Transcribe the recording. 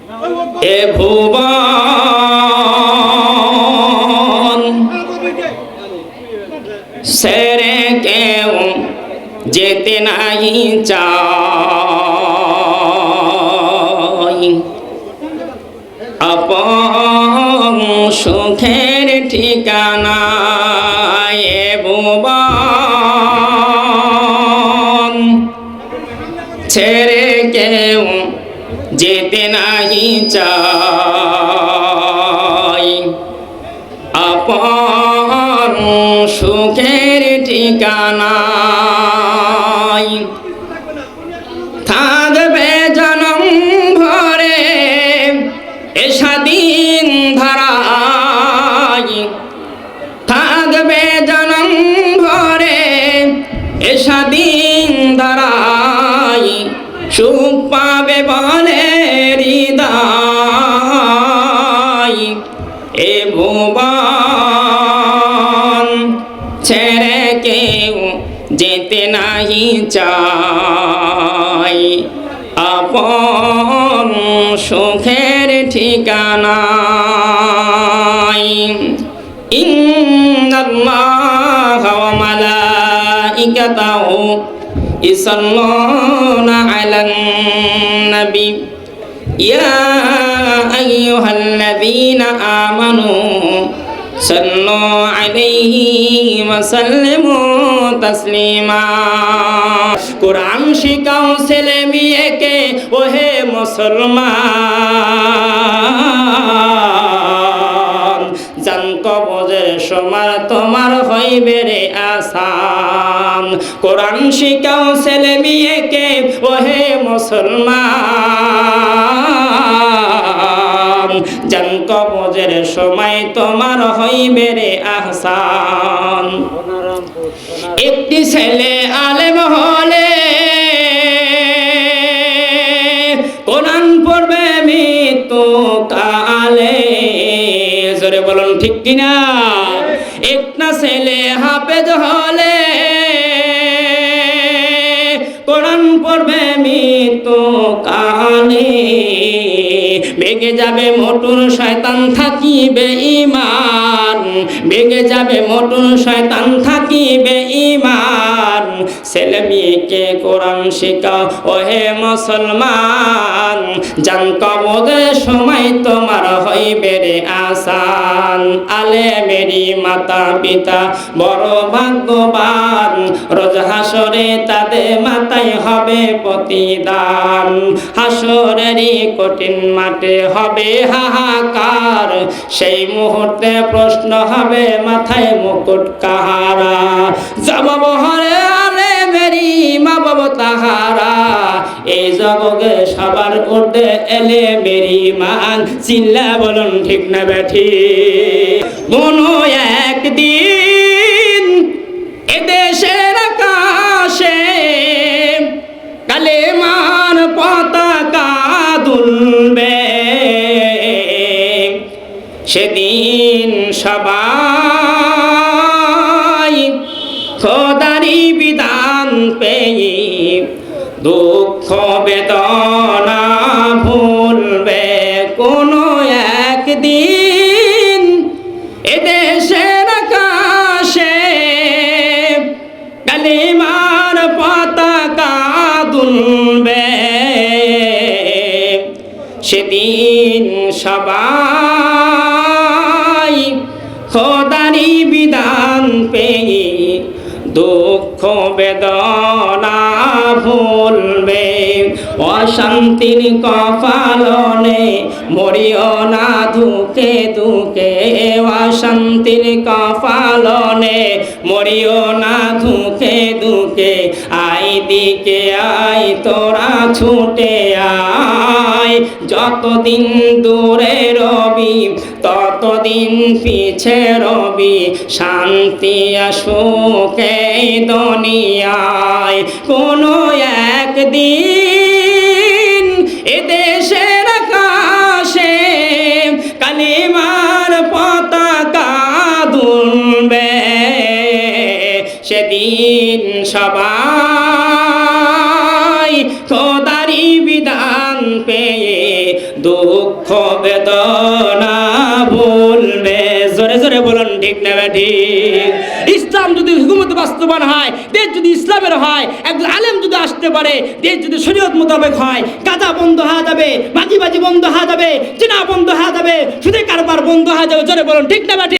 এ ভুবন ছেড়ে কেউ যেতে নাই চায়, আপন সুখের ঠিকানা এ ভুবন ছেড়ে কেউ যেতে নাই চায়, আপন সুখের ঠিকানা থাকবে জনম ভরে এ স্বাধীন ধারায়, থাকবে জনম ভরে এ স্বাধীন ধারায়, সুখ পাবে বলে হৃদয় এ ভুবন ছেড়ে কেউ যেতে নাহি চায়, আপন সুখের ঠিকানা। ইন্নাল্লাহা ওয়া মালাইকাতাহু ইসাল্লুনা আলান নবী ইয়া আইয়ুহাল্লাযীনা আমানু সাল্লু আলাইহি ওয়া সাল্লিমু তাসলিমা। কোরআন শিখাও ছেলে মেয়েকে ওহে মুসলমান, জান কবজের সময় তোমার হইবে রে আসান। কোরআন শিখাও ছেলে মেয়েকে ওহে মুসলমান, জান কবজের সময় তোমার হইবে রে আহসান। একটি ছেলে আলেম হলে কোরআন পড়বে মৃত্যু কালে, জোরে বলুন ঠিক কিনা। একটা ছেলে হাফেজ হলে কোরআন পড়বে মৃত্যু কালে, ভেঙে যাবে মোটর শয়তান থাকিবে ঈমান, ভেঙে যাবে মোটর শয়তান থাকিবে ঈমান। ছেলে মেয়েকে কোরআন শিখাও ওহে মুসলমান, জান কবজের সময় তোমার হইবে রে আসান। আলেমেরি মাতা পিতা বড় ভাগ্যবান, রোজ হাসরে তাদের মাথায় হবে প্রতিদান। হাসরেরই কঠিন মাঠে হবে হাহাকার, সেই মুহূর্তে প্রশ্ন হবে মাথায় মুকুট কাহারা। জবাব হরে আলেমেরি মা বাবা তাহারা, এই জগতে সবার ঊর্ধ্বে এলেমেরি মান। চিল্লা বলুন ঠিক না বেঠি। কোনো একদিন এদেশের আকাশে কালেমার পতাকা দুলবে, সেদিন সবাই খোদারি বিধান পেয়ে দুঃখ বেদনা ভুলবে। কোনো একদিন এদেশের আকাশে কালিমার পতাকা দুলবে, সেদিন সবাই খোদারি বিধান পেয়ে দুঃখ বেদনা ভুলবে। অশান্তির কপালনে মরিও না দুঃখে দুঃখে, অশান্তির কপালনে মরিও না দুঃখে দুঃখে। আই দিকে আই তোরা ছুটে আয়, যতদিন দূরে রবি ততদিন পিছে রবি। শান্তি আসুক এই দুনিয়ায়, কোনো একদিন এদেশের আকাশে কালিমার পতাকা দুলবে, সেদিন সবাই খোদারি বিধান পেয়ে দুঃখ বেদনা ভুলবে। জোরে জোরে বলুন ঠিক না ঠিক? ইসলাম যদি হুকুমত বাস্তবায়ন হয়, দেশ যদি ইসলামের হয়, একজন আলেম যদি আসতে পারে, দেশ যদি শরীয়ত মোতাবেক হয়, গাঁজা বন্ধ হয়ে যাবে, বাজি বন্ধ হয়ে যাবে, জিনা বন্ধ হয়ে যাবে, সুদে কারবার বন্ধ হয়ে যাবে। জোরে বলুন ঠিক না ঠিক?